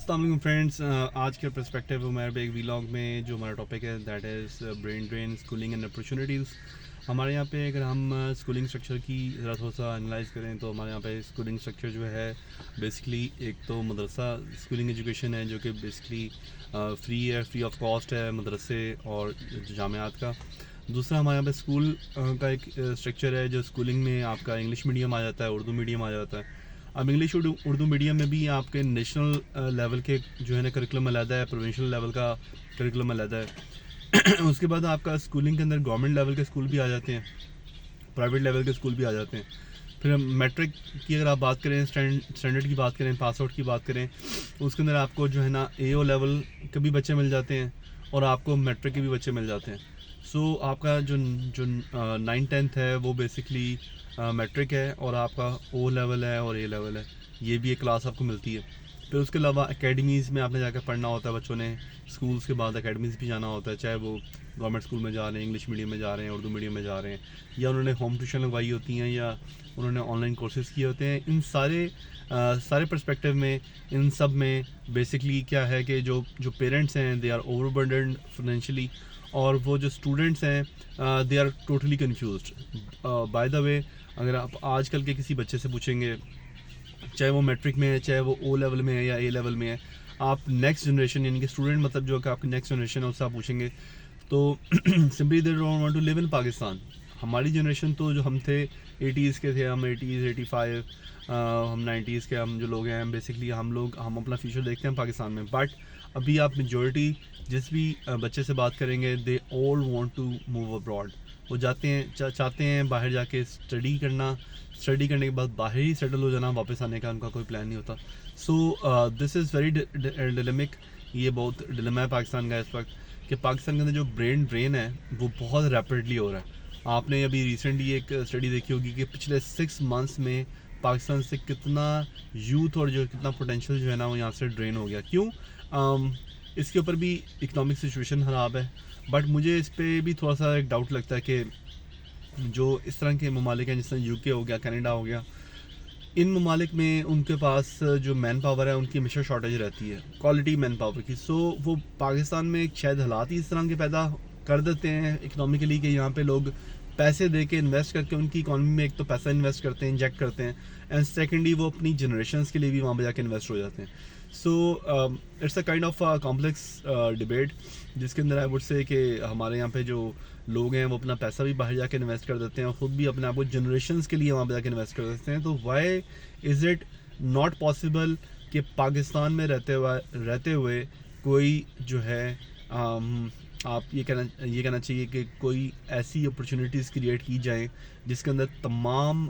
अस्सलाम वालेकुम फ्रेंड्स, आज के पर्सपेक्टिव उमर एक वीलॉग में जो हमारा टॉपिक है that is brain drain schooling and opportunities. हमारे यहाँ पे अगर हम स्कूलिंग स्ट्रक्चर की ज़रा थोड़ा सा एनालाइज करें तो हमारे यहाँ पे स्कूलिंग स्ट्रक्चर जो है बेसिकली एक तो मदरसा स्कूलिंग एजुकेशन है जो कि बेसिकली फ्री है, फ्री ऑफ कॉस्ट है मदरसे और जामियात का। दूसरा हमारे यहाँ पे स्कूल का एक स्ट्रक्चर है जो स्कूलिंग में आपका इंग्लिश मीडियम आ जाता है, उर्दू मीडियम आ जाता है। अब इंग्लिश उर्दू मीडियम में भी आपके नेशनल लेवल के जो है ना करिकुलम अलग है, प्रोविंशियल लेवल का करिकुलम अलग है। उसके बाद आपका स्कूलिंग के अंदर गवर्नमेंट लेवल के स्कूल भी आ जाते हैं, प्राइवेट लेवल के स्कूल भी आ जाते हैं। फिर मैट्रिक की अगर आप बात करें, स्टैंडर्ड की बात करें, पास आउट की बात करें, उसके अंदर आपको जो है ना AO लेवल के भी बच्चे मिल जाते हैं और आपको मैट्रिक के भी बच्चे मिल जाते हैं। सो आपका जो जो 9-10 है वो बेसिकली मैट्रिक है और आपका O लेवल है और A लेवल है, ये भी एक क्लास आपको मिलती है। फिर उसके अलावा एकेडमीज़ में आपने जाकर पढ़ना होता है, बच्चों ने स्कूल्स के बाद एकेडमीज़ भी जाना होता है, चाहे वो गवर्नमेंट स्कूल में जा रहे हैं, इंग्लिश मीडियम में जा रहे हैं, उर्दू मीडियम में जा रहे हैं, या उन्होंने होम ट्यूशन लगवाई होती हैं या उन्होंने ऑनलाइन कोर्सेज़ किए होते हैं। इन सारे पर्सपेक्टिव में, इन सब में बेसिकली क्या है कि जो जो पेरेंट्स हैं दे आर ओवरबर्डन्ड फाइनेंशियली, और वो जो स्टूडेंट्स हैं they are totally confused. By the way, अगर आप आजकल के किसी बच्चे से पूछेंगे, चाहे वो मैट्रिक में है, चाहे वो O लेवल में है या A लेवल में है, आप नेक्स्ट जनरेशन यानी कि स्टूडेंट मतलब जो कि आपकी नेक्स्ट जनरेशन है उससे आप पूछेंगे तो simply they don't want to live in Pakistan. हमारी जनरेशन तो जो हम थे 80s के थे, हम 80s 85 हम 90s के हम जो लोग हैं बेसिकली हम अपना फ्यूचर देखते हैं पाकिस्तान में। बट अभी आप मेजॉरिटी जिस भी बच्चे से बात करेंगे they all want to move abroad. वो जाते हैं चाहते हैं बाहर जाके स्टडी करने के बाद बाहर ही सेटल हो जाना, वापस आने का उनका कोई प्लान नहीं होता। So this is very dilemic. ये बहुत डिलेमा है पाकिस्तान का इस वक्त कि पाकिस्तान के अंदर जो ब्रेन ड्रेन है वो बहुत रैपिडली हो रहा है। आपने अभी रिसेंटली एक स्टडी देखी होगी कि पिछले 6 मंथ्स में पाकिस्तान से कितना यूथ और जो कितना पोटेंशियल जो है ना वो यहाँ से ड्रेन हो गया। क्यों? इसके ऊपर भी इकोनॉमिक सिचुएशन ख़राब है, बट मुझे इस पर भी थोड़ा सा एक डाउट लगता है कि जो इस तरह के ममालिक हैं, जिस तरह UK हो गया, कनाडा हो गया, इन ममालिक में उनके पास जो मैन पावर है उनकी हमेशा शॉर्टेज रहती है, क्वालिटी मैन पावर की। सो वो पाकिस्तान में शायद हालात ही इस तरह के पैदा कर देते हैं इकनॉमिकली कि यहाँ पे लोग पैसे दे के इन्वेस्ट करके उनकी इकॉनमी में एक तो पैसा इन्वेस्ट करते हैं, इंजेक्ट करते हैं, एंड सेकेंडली वो अपनी जनरेशन्स के लिए भी वहाँ पर जाके इन्वेस्ट हो जाते हैं। So it's a kind of complex debate जिसके अंदर आई वुड से कि हमारे यहाँ पे जो लोग हैं वो अपना पैसा भी बाहर जाके इन्वेस्ट कर देते हैं और ख़ुद भी अपने आप को जनरेशन्स के लिए वहाँ पे जाके इन्वेस्ट कर देते हैं। तो why is it not possible कि पाकिस्तान में रहते हुए कोई जो है आप ये कहना चाहिए कि कोई ऐसी अपॉर्चुनिटीज़ क्रिएट की जाएँ जिसके अंदर तमाम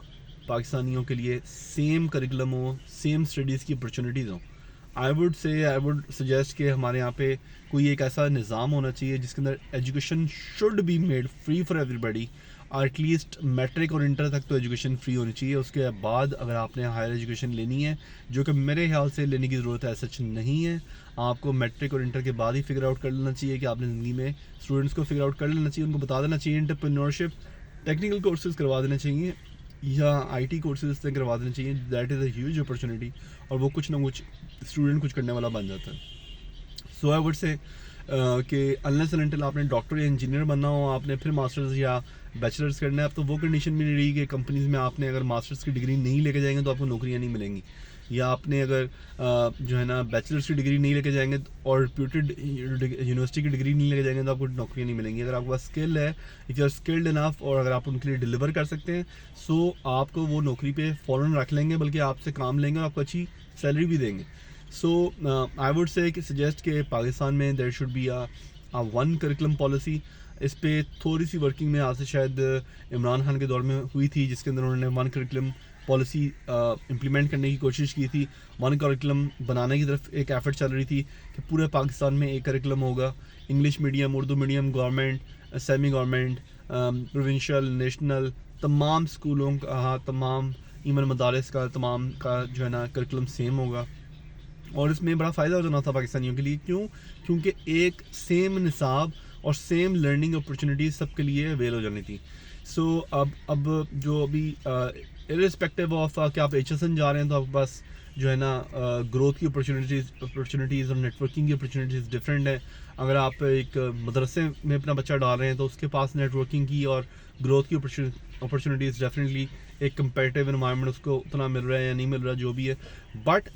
पाकिस्तानियों के लिए सेम करिकुलम हो, सेम स्टडीज़ की अपॉर्चुनिटीज़ हों। आई वुड सजेस्ट कि हमारे यहाँ पे कोई एक ऐसा निज़ाम होना चाहिए जिसके अंदर education should be made free for everybody. At least matric और इंटर तक तो एजुकेशन फ्री होनी चाहिए। उसके बाद अगर आपने हायर एजुकेशन लेनी है, जो कि मेरे ख्याल से लेने की ज़रूरत है, सच नहीं है, आपको मैट्रिक और इंटर के बाद ही फिगर आउट कर लेना चाहिए कि आपने ज़िंदगी में स्टूडेंट्स को फिगर आउट कर लेना चाहिए, उनको बता देना चाहिए, एंटरप्रेन्योरशिप टेक्निकल कोर्सेज़ करवा देने चाहिए या IT कोर्सेज से करवा देने चाहिए। That is a huge opportunity और वो कुछ ना कुछ स्टूडेंट कुछ करने वाला बन जाता है। सो आई वुड से कि अनलेस एंड अनटिल आपने डॉक्टर या इंजीनियर बनना हो, आपने फिर मास्टर्स या बैचलर्स करना है, अब तो वो कंडीशन भी नहीं रही कि कंपनीज़ में आपने अगर मास्टर्स की डिग्री नहीं लेके जाएंगे तो आपको नौकरियाँ नहीं मिलेंगी, या आपने अगर जो है ना बैचलर्स की डिग्री नहीं लेके जाएंगे और रिप्यूटेड यूनिवर्सिटी की डिग्री नहीं लेके जाएंगे तो आपको नौकरियाँ नहीं मिलेंगी। अगर आपके पास स्किल है, if you are skilled enough, और अगर आप उनके लिए डिलीवर कर सकते हैं, सो आपको वो नौकरी पे फ़ौरन रख लेंगे, बल्कि आपसे काम लेंगे और आपको अच्छी सैलरी भी देंगे। सो आई वुड से सजेस्ट कि पाकिस्तान में there should be a one curriculum policy. इस पर थोड़ी सी वर्किंग में आज से शायद इमरान खान के दौर में हुई थी, जिसके अंदर उन्होंने वन करिकुलम पॉलिसी इम्प्लीमेंट करने की कोशिश की थी। वन करिकुलम बनाने की तरफ एक एफर्ट चल रही थी कि पूरे पाकिस्तान में एक करिकुलम होगा, English medium, Urdu medium, government, semi government, provincial, national, तमाम स्कूलों का, तमाम इवन मदारस का, तमाम का जो है ना करिकुलम सेम होगा। और इसमें बड़ा फ़ायदा हो जाना था पाकिस्तानियों के लिए। क्यों? क्योंकि एक सेम निसाब और सेम लर्निंग अपॉर्चुनिटीज़ सबके लिए अवेल हो जानी थी। सो अब जो अभी इर्रिस्पेक्टिव ऑफ कि आप HSN जा रहे हैं तो आपके पास जो है ना ग्रोथ की अपॉर्चुनिटीज़ और नेटवर्किंग की अपॉर्चुनिटीज़ डिफरेंट है। अगर आप एक मदरसे में अपना बच्चा डाल रहे हैं तो उसके पास नेटवर्किंग की और ग्रोथ की अपॉर्चुनिटीज़ डेफिनेटली एक कंपेटिटिव एनवायरनमेंट उसको उतना मिल रहा है या नहीं मिल रहा जो भी है, but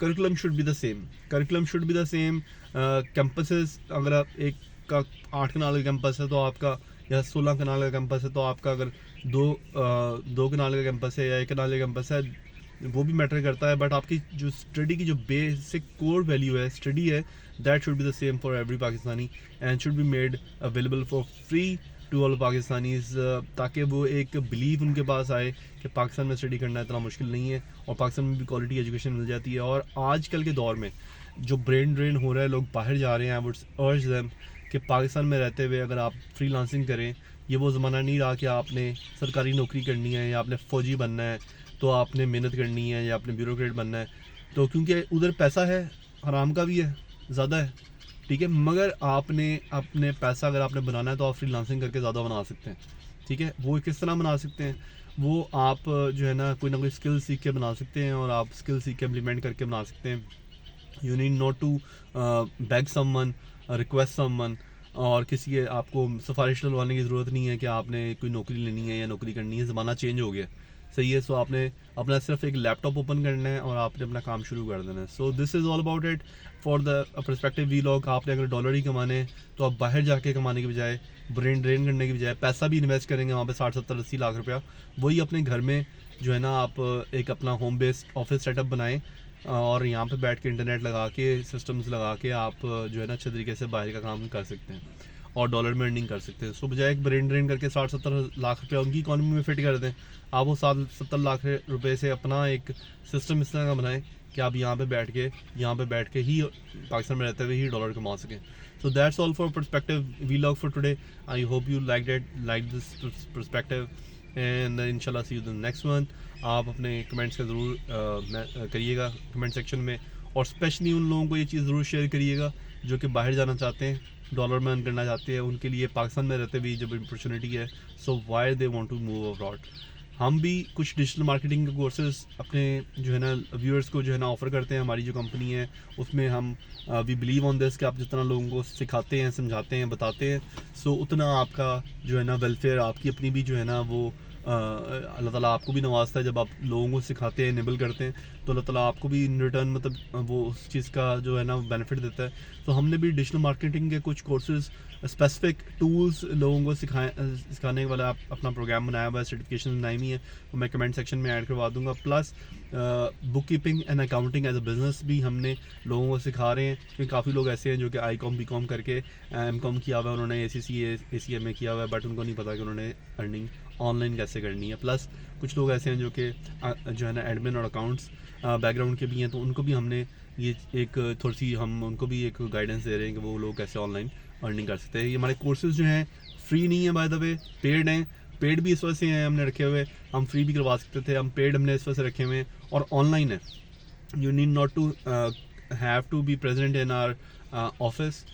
curriculum should be the same. Curriculum should be the same. Campuses, अगर आप एक का 8 कनाल का कैंपस है तो आपका, या 16 कनाल का कैंपस है तो आपका, अगर दो कनाल का कैंपस है या 1 कनाल का कैंपस है, वो भी मैटर करता है। बट आपकी जो स्टडी की जो बेसिक कोर वैल्यू है, स्टडी है, that should be the same for every Pakistani and should be made available for free to all Pakistanis, ताकि वो एक बिलीव उनके पास आए कि पाकिस्तान में स्टडी करना इतना मुश्किल नहीं है और पाकिस्तान में भी क्वालिटी एजुकेशन मिल जाती है। और आजकल के दौर में जो ब्रेन ड्रेन हो रहा है, लोग बाहर जा रहे हैं, आई वुड अर्ज देम कि पाकिस्तान में रहते हुए अगर आप फ्रीलांसिंग करें, ये वो ज़माना नहीं रहा कि आपने सरकारी नौकरी करनी है या आपने फ़ौजी बनना है तो आपने मेहनत करनी है या आपने ब्यूरोक्रेट बनना है। तो क्योंकि उधर पैसा है, हराम का भी है, ज़्यादा है, ठीक है, मगर आपने अपने पैसा अगर आपने बनाना है तो आप फ्रीलांसिंग करके ज़्यादा बना सकते हैं, ठीक है। वो किस तरह बना सकते हैं, वो आप जो है ना कोई स्किल सीख के बना सकते हैं और आप स्किल सीख के इम्प्लीमेंट करके बना सकते हैं। You need not to beg someone, request someone, और किसी के आपको सिफारिश डलवाने की ज़रूरत नहीं है कि आपने कोई नौकरी लेनी है या नौकरी करनी है। ज़माना चेंज हो गया, सही है। सो आपने अपना सिर्फ एक लैपटॉप ओपन करना है और आपने अपना काम शुरू कर देना है। सो this is all about it for the perspective vlog. आपने अगर डॉलर ही कमाने हैं तो आप बाहर जाके कमाने के बजाय, ब्रेन ड्रेन करने के बजाय, पैसा भी इन्वेस्ट करेंगे वहाँ पे 60-70-80 लाख रुपया, वही अपने घर में जो है ना आप एक अपना होम बेस्ड ऑफिस सेटअप बनाएं और यहाँ पे बैठ के इंटरनेट लगा के, सिस्टम्स लगा के आप जो है ना अच्छे तरीके से बाहर का काम कर सकते हैं और डॉलर में अर्निंग कर सकते हैं। सो बजाय एक ब्रेन ड्रेन करके 60-70 लाख रुपया उनकी इकॉनमी में फिट कर दें, आप वो 60-70 लाख रुपए से अपना एक सिस्टम इस तरह का बनाएं कि आप यहाँ पे बैठ के ही पाकिस्तान में रहते हुए ही डॉलर कमा सकें। So that's all for perspective vlog for today. I hope you like this perspective and इंशाल्लाह सी यू द नेक्स्ट वन। आप अपने कमेंट्स का ज़रूर करिएगा कमेंट सेक्शन में, और स्पेशली उन लोगों को ये चीज़ ज़रूर शेयर करिएगा जो कि बाहर जाना चाहते हैं, डॉलर में अर्न करना चाहते हैं। उनके लिए पाकिस्तान में रहते हुए जब अपॉर्चुनिटी है, so why they want to move abroad. हम भी कुछ डिजिटल मार्केटिंग के कोर्सेज अपने जो है ना व्यूअर्स को जो है ना ऑफ़र करते हैं। हमारी जो कंपनी है उसमें हम वी बिलीव ऑन दिस कि आप जितना लोगों को सिखाते हैं, समझाते हैं, बताते हैं, सो उतना आपका जो है ना वेलफेयर, आपकी अपनी भी जो है ना वो अल्लाह ताला आपको भी नवाजता है। जब आप लोगों को सिखाते हैं, इनेबल करते हैं, तो अल्लाह ताला आपको भी इन रिटर्न मतलब वो उस चीज़ का जो है ना बेनिफिट देता है। तो हमने भी डिजिटल मार्केटिंग के कुछ कोर्सेज, स्पेसिफिक टूल्स लोगों को सिखाने वाला अपना प्रोग्राम बनाया हुआ है, सर्टिफिकेशन बनाई हुई है, तो मैं कमेंट सेक्शन में ऐड करवा दूंगा। Plus book keeping and accounting as a business भी हमने लोगों को सिखा रहे हैं, क्योंकि काफ़ी लोग ऐसे हैं जो कि आई.कॉम बी.कॉम करके एम.कॉम किया हुआ है, उन्होंने ACCA किया हुआ है, बट उनको नहीं पता कि उन्होंने अर्निंग ऑनलाइन कैसे करनी है। प्लस कुछ लोग ऐसे हैं जो कि जो है ना एडमिन और अकाउंट्स बैकग्राउंड के भी हैं, तो उनको भी हमने ये एक थोड़ी सी हम उनको भी एक गाइडेंस दे रहे हैं कि वो लोग कैसे ऑनलाइन अर्निंग कर सकते हैं। ये हमारे कोर्सेज जो हैं फ्री नहीं है, बाय द वे पेड हैं। पेड भी इस वजह से हैं हमने रखे हुए, हम फ्री भी करवा सकते थे, हम पेड हमने इस वजह से रखे हुए हैं, और ऑनलाइन है। You need not to have to be present in our office,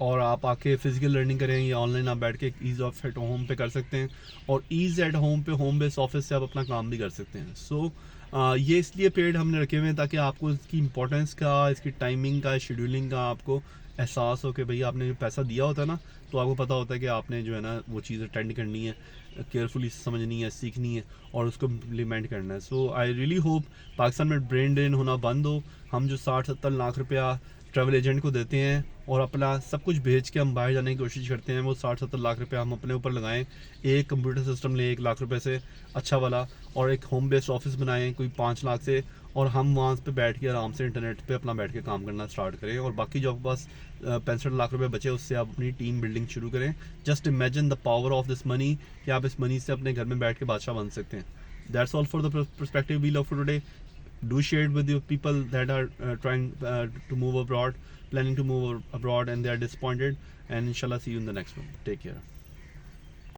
और आप आके फिजिकल लर्निंग करें या ऑनलाइन आप बैठ के ईज़ ऑफ एट होम पे कर सकते हैं, और ईज़ एट होम पे होम बेस्ड ऑफिस से आप अपना काम भी कर सकते हैं। सो ये इसलिए पेड हमने रखे हुए हैं ताकि आपको इसकी इंपॉर्टेंस का, इसकी टाइमिंग का, शेड्यूलिंग का आपको एहसास हो कि भाई आपने जो पैसा दिया होता है ना, तो आपको पता होता है कि आपने जो है ना वो चीज़ अटेंड करनी है, केयरफुली समझनी है, सीखनी है और उसको इम्प्लीमेंट करना है। सो आई रियली होप पाकिस्तान में ब्रेन ड्रेन होना बंद हो। हम जो 60-70 लाख रुपया ट्रैवल एजेंट को देते हैं और अपना सब कुछ भेज के हम बाहर जाने की कोशिश करते हैं, वो 60-70 लाख रुपया हम अपने ऊपर लगाएं। एक कंप्यूटर सिस्टम लें 1 लाख रुपए से अच्छा वाला, और एक होम बेस्ड ऑफिस बनाएं कोई 5 लाख से, और हम वहाँ पे बैठ के आराम से इंटरनेट पे अपना बैठ के काम करना स्टार्ट करें, और बाकी जो आपके पास 65 लाख रुपए बचे उससे आप अपनी टीम बिल्डिंग शुरू करें। Just imagine the power of this money कि आप इस मनी से अपने घर में बैठ के बादशाह बन सकते हैं। That's all for the perspective we love for today. Do share it with your people that are trying to move abroad, planning to move abroad, and they are disappointed. And inshallah, see you in the next one. Take care.